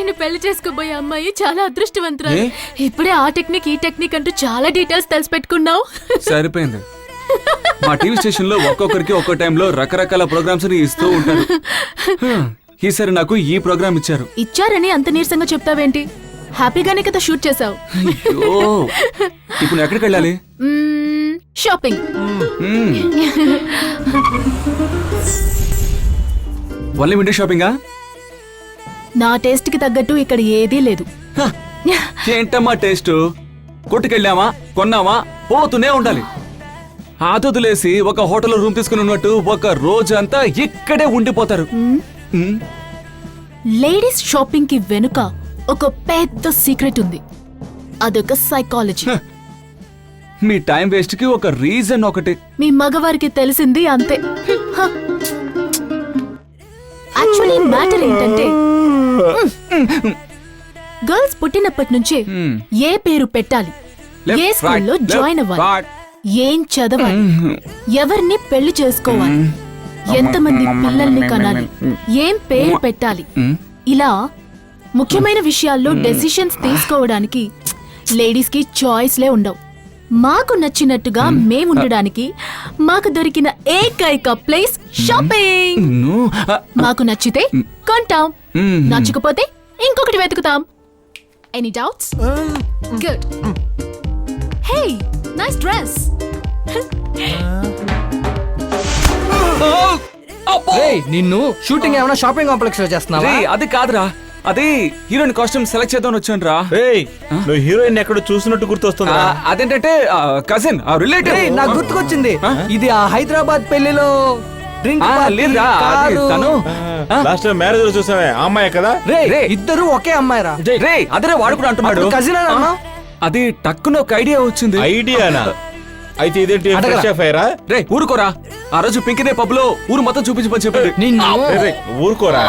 గారిని పెళ్లి చేసుకోబోయే అమ్మాయి చాలా అదృష్టవంతురాలు. ఇప్పుడే ఆ టెక్నిక్ ఈ టెక్నిక్ అంటూ చాలా డీటెయిల్స్ తెలిసి పెట్టుకున్నావు. సరిపోయింది. మా టీవీ స్టేషన్ లో ఒక్కొక్కరికి ఒక్కో టైంలో రకరకాల ప్రోగ్రామ్స్ ఇస్తూ ఉంటారు. ఈసారి నాకు ఈ ప్రోగ్రామ్ ఇచ్చారు. ఇచ్చారని అంత నీరసంగా చెప్తావేంటి? హ్యాపీగానే కదా షూట్ చేసావు. ఇప్పుడు ఎక్కడికి వెళ్ళాలి? షాపింగ్. ఓన్లీ విండో షాపింగా? నా టేస్ట్ కి తగ్గట్టు ఇక్కడ ఏదీ లేదు. ఏంటమ్మా టేస్ట్? కొట్టుకెళ్ళామా, కొన్నామా, పోతూనే ఉండాలి. ఆతొదిలేసి ఒక హోటల్లో రూమ్ తీసుకుని ఉన్నట్టు ఒక రోజు అంతా ఇక్కడే ఉండిపోతారు. లేడీస్ షాపింగ్ కి వెనుక ఒక పెద్ద సీక్రెట్ ఉంది. అదొక సైకాలజీ. మీ టైం వేస్ట్ కి ఒక రీజన్ ఒకటి. మీ మగవారికి తెలిసింది అంతే. యాక్చువల్లీ మ్యాటర్ ఏంటంటే, గర్ల్స్ పుట్టినప్పటి నుంచే ఏ పేరు పెట్టాలి, ఏ స్కూల్లో జాయిన్ అవ్వాలి, ఏం చదవాలి, ఎవరిని పెళ్లి చేసుకోవాలి, ఎంతమంది పిల్లల్ని కనాలి, ఏం పేరు పెట్టాలి, ఇలా ముఖ్యమైన విషయాల్లో డెసిషన్స్ తీసుకోవడానికి లేడీస్ కి చాయిస్లే ఉండవు. మాకు నచ్చినట్టుగా మేముండడానికి మాకు దొరికిన ఏకైక ప్లేస్ షాపింగ్. మాకు నచ్చితే కొంటాం, నచ్చకపోతే ఇంకొకటి వెతుకుతాం. Any doubts? Good. Hey, nice dress. నిన్ను షూటింగ్ ఏమైనా షాపింగ్ కాంప్లెక్స్ లో చేస్తున్నావా? అది కాదురా, అది హీరోయిన్ కాస్ట్యూమ్ సెలెక్ట్ చేద్దాం వచ్చాను రా. నువ్వు హీరోయిన్ ఎక్కడ చూసినట్టు గుర్తొస్తుంది. అదేంటంటే కజిన్, రిలేటివ్. నాకు గుర్తుకొచ్చింది, ఇది ఆ హైదరాబాద్ పెళ్లిలో డ్రింక్ లేదురా, తను లాస్ట్ టైం మ్యారేజ్ లో చూసావే ఆ అమ్మాయి కదా. ఇద్దరు ఒకే అమ్మాయి రా. అదే వాడు కూడా అంటున్నాడు కజిన్ అన్నా. అది టక్కున ఒక ఐడియా వచ్చింది. ఐడియానా? అయితే ఇదేంటి రే ఊరుకోరా, ఆ రోజు పింకినే పబ్ లో ఊరు మొత్తం చూపించమని చెప్పాడు. ఊరుకోరా,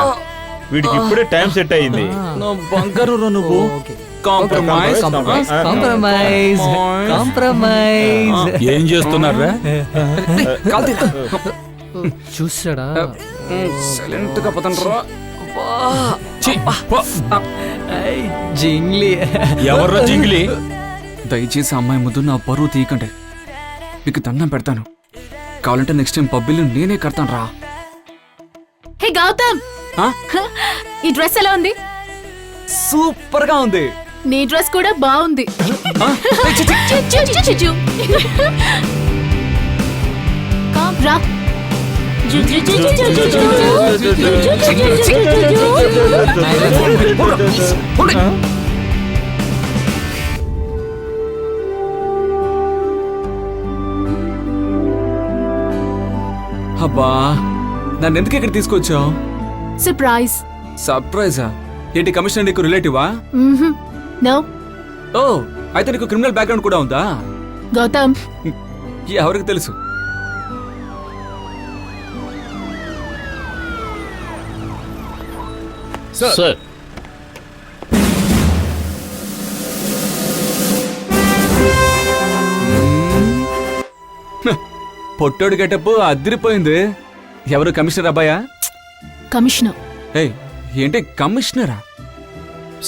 వీడికి ఇప్పుడే టైం సెట్ అయింది. బంగారు నువ్వు. Compromise compromise compromise. ఏం చేస్తున్నారా? చూసాడా? సైలెంట్ గా పోతాను. జింగ్లీ. ఎవర్రా జింగ్లీ? దయచేసి అమ్మాయి ముందు నా పరువు తీయకండి, మీకు దండం పెడతాను. కావాలంటే నెక్స్ట్ టైం పబ్బిల్ని నేనే కడతాను రా. హే గౌతమ్, ఈ డ్రెస్ ఎలా ఉంది? సూపర్ గా ఉంది. నీ డ్రెస్ కూడా బాగుంది. రా. అబ్బా, నన్ను ఎందుకు ఇక్కడ తీసుకొచ్చావు? సర్ప్రైజ్. సర్ప్రైజా? ఏంటి, కమిషనర్ నీకు రిలేటివా? నో. ఓ, అయితే నీకు క్రిమినల్ బ్యాక్గ్రౌండ్ కూడా ఉందా? గౌతమ్, ఎవరికి తెలుసు. సార్, పొట్టోడు గెటప్ అదిరిపోయింది. ఎవరు, కమిషనర్ అబ్బాయా? కమిషనర్. ఏయ్, ఏంటి కమిషనరా?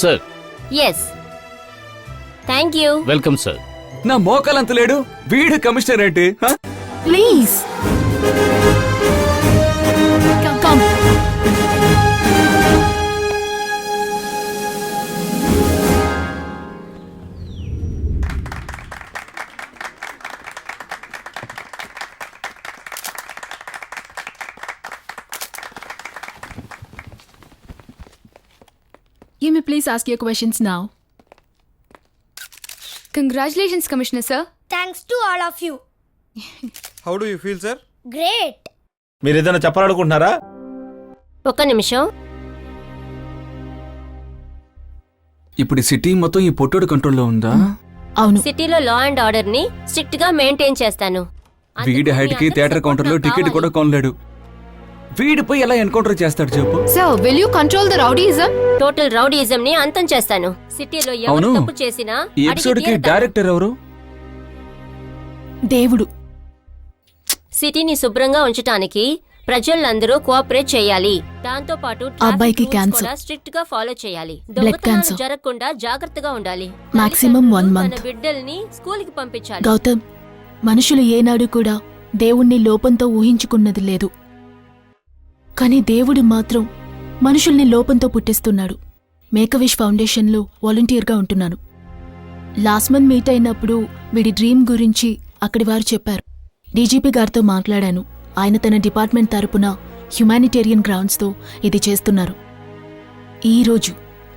Sir. Yes, thank you. Welcome sir. నా మోకాలంత లేడు, వీడు కమిషనర్ ఏంటి? Please come. You may please ask your questions now. Congratulations, Commissioner sir. Thanks to all of you. How do you feel, sir? Great. మీరు ఏదైనా చెప్పాలనుకుంటున్నారా? ఒక్క నిమిషం. ఇప్పుడు సిటీ మొత్తం ఈ పొట్టోడు కంట్రోల్లో ఉందా? అవును. సిటీలో లా అండ్ ఆర్డర్ ని స్ట్రిక్ట్ గా మెయింటైన్ చేస్తాను. వీడి హైట్ కి థియేటర్ కౌంటర్ లో టికెట్ కూడా కొనలేడు. వీడిపై ఎలా ఎన్కౌంటర్ చేస్తాడు చెప్పు? Sir, will you control the rowdyism? Total rowdyism ని అంతం చేస్తాను. సిటీలో ఎవరు తప్పు చేసినా ఈ ఎపిసోడ్ కి డైరెక్టర్ ఎవరు? దేవుడు. సిటీని శుభ్రంగా ఉంచటానికి ప్రజలందరూ కోఆపరేట్ చేయాలి. దాంతో పాటు అబ్బాయికి క్యాన్సర్. స్ట్రిక్ట్ గా ఫాలో చేయాలి. బ్లడ్ దొంగతనాలు క్యాన్సర్. జరగకుండా జాగ్రత్తగా ఉండాలి. Maximum 1 తల్లిదండ్రులు month. తన బిడ్డల్ని స్కూల్ కి పంపించాలి. గౌతమ్, మనుషులు ఏనాడు కూడా దేవుణ్ణి లోపంతో ఊహించుకున్నది లేదు. కానీ దేవుడు మాత్రం మనుషుల్ని లోపంతో పుట్టిస్తున్నాడు. మేకవిష్ ఫౌండేషన్లో వాలంటీర్గా ఉంటున్నాను. లాస్ట్ మంత్ మీట్ అయినప్పుడు వీడి డ్రీమ్ గురించి అక్కడి వారు చెప్పారు. డీజీపీ గారితో మాట్లాడాను. ఆయన తన డిపార్ట్మెంట్ తరపున హ్యుమానిటేరియన్ గ్రౌండ్స్తో ఇది చేస్తున్నారు.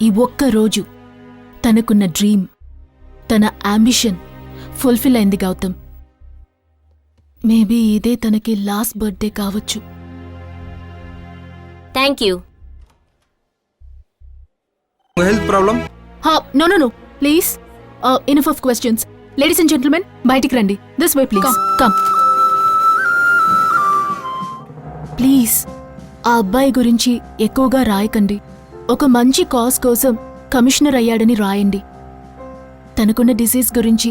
ఈ ఒక్క రోజు తనకున్న డ్రీమ్, తన అంబిషన్ ఫుల్ఫిల్ అయింది గౌతమ్. మేబీ ఇదే తనకి లాస్ట్ బర్త్డే కావచ్చు. Thank you. Health problem? No please, enough of questions. Ladies and gentlemen, బయటికి రండి. This way please. Come please. ఆ అబ్బాయి గురించి ఎక్కువగా రాయకండి. ఒక మంచి కాజ్ కోసం కమిషనర్ అయ్యాడని రాయండి. తనకున్న డిసీజ్ గురించి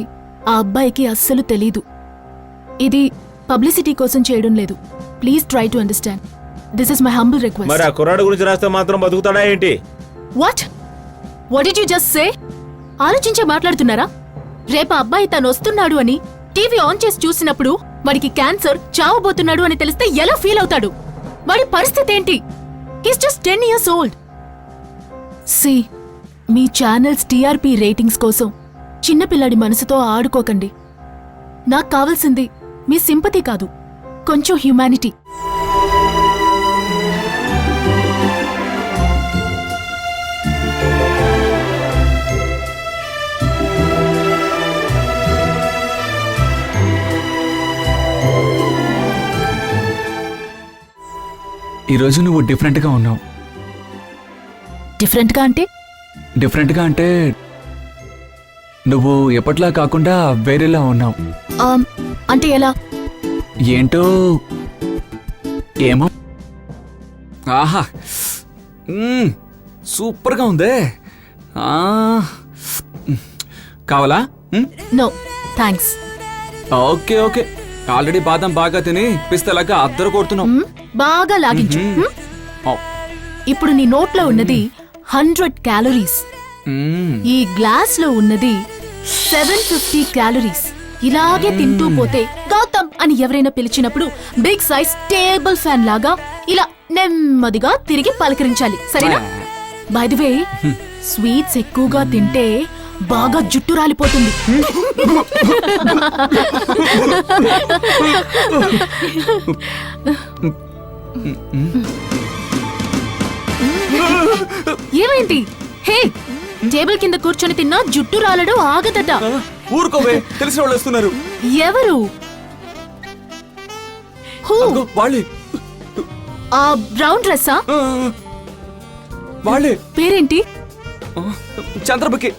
ఆ అబ్బాయికి అస్సలు తెలీదు. ఇది పబ్లిసిటీ కోసం చేయడం లేదు. Please try to understand. This is my humble మరి రిక్వెస్ట్. ఆ కుర్రాడు గురించి రాస్తే మాత్రం బతుకుతాడా ఏంటి? What did you just say? ఆలోచించే మాట్లాడుతున్నారా? రేపు అబ్బాయి తను వస్తున్నాడు అని టీవీ ఆన్ చేసి చూసినప్పుడు వాడికి క్యాన్సర్, చావబోతున్నాడు అని తెలిస్తే ఎలా ఫీల్ అవుతాడు? వాడి పరిస్థితి ఏంటి? He's just 10 years old. See, మీ ఛానల్స్ టీఆర్పీ రేటింగ్స్ కోసం చిన్నపిల్లాడి మనసుతో ఆడుకోకండి. నాకు కావాల్సింది మీ సింపతి కాదు, కొంచెం హ్యుమానిటీ. ఈరోజు నువ్వు డిఫరెంట్గా ఉన్నావు. డిఫరెంట్గా అంటే? డిఫరెంట్గా అంటే నువ్వు ఎప్పట్లా కాకుండా వేరేలా ఉన్నావు. అంటే ఎలా? ఏంటో ఏమో. ఆహా, సూపర్గా ఉందే. కావాలా? No thanks. Okay okay. Already బాదం బాగా తిని పిస్తలాగా అద్దరు కొడుతున్నావు. బాగా లాగించు. ఇప్పుడు నీ నోట్లో ఉన్నది 100 క్యాలరీస్. ఈ గ్లాస్ లో ఉన్నది 750 క్యాలరీస్. ఇలాగే తింటూ పోతే గౌతమ్ అని ఎవరైనా పిలిచినప్పుడు బిగ్ సైజ్ టేబుల్ ఫ్యాన్ లాగా ఇలా నెమ్మదిగా తిరిగి పలకరించాలి, సరేనా? బై ది వే, స్వీట్స్ ఎక్కువగా తింటే బాగా జుట్టు రాలిపోతుంది. ఏమైంది? హే, టేబుల్ కింద కూర్చొని తిన్నా జుట్టు రాలడం ఆగదట. ఊరుకోవే, తెలిసిన వాళ్ళు వస్తున్నారు. ఎవరు? హూ? వాళ్ళే ఆ బ్రౌన్ డ్రెస్సా? వాళ్ళే. పేరేంటి? చంద్రముఖి.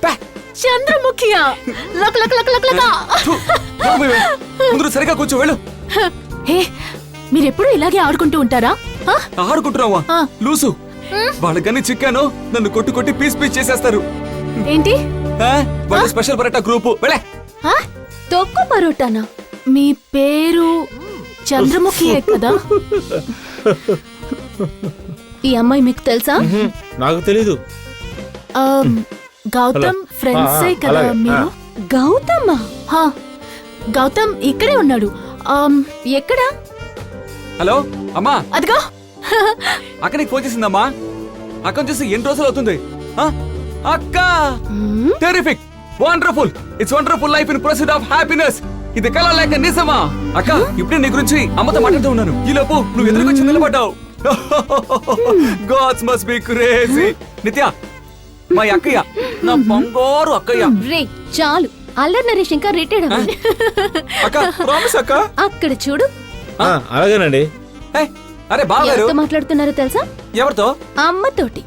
చంద్రముఖియా? Luck luck luck luck luck. ముందు సరిగా కూర్చో, వెళ్ళు. హే, మీరెప్పుడు ఇలాగే ఆడుకుంటూ ఉంటారా? ఆడుకుంటున్నావా? ఆ. లూసు. వాళ్ళకని చిక్కాను, నన్ను కొట్టి కొట్టి పీస్ పీస్ చేసేస్తారు. ఏంటి? వాళ్ళ స్పెషల్ పరోటా గ్రూపు. వెళ్ళే. తొక్కు పరోటానా? మీ పేరు చంద్రముఖియే కదా? ఈ అమ్మాయి మీకు తెలుసా? నాకు తెలీదు. గౌతమ్ ఫ్రెండ్సే కదా అలాగే. మీరు? గౌతమ్మా? గౌతమ్ ఇక్కడే ఉన్నాడు. ఎక్కడా? హలో అమ్మా, అదిగో. అక్క నీకు ఫోన్ చేసిందమ్మా. అక్కను చూసి ఎన్ని రోజులు అవుతుంది? అక్క, terrific, wonderful, it's wonderful life in pursuit of happiness. ఇది కళ లేక నిజమా? అక్క, ఇప్పుడే నీ గురించి అమ్మతో మాట్లాడుతూ ఉన్నాను. ఈ లోపు నువ్వు ఎదురుకొచ్చి నిలబడ్డావు. Gods must be crazy. Nitya, మా అక్కయ్య, నా బంగారు అక్కయ్య. రే చాలు, అల్లరి నరేష్ ఇంకా రిటైర్డ్ అవ్వాలి. అక్క, ప్రామిస్ అక్క. అక్కడ చూడు. అలాగేనండి. అరే బాగా ఎవరితో మాట్లాడుతున్నారో తెలుసా? ఎవరితో? అమ్మతోటి.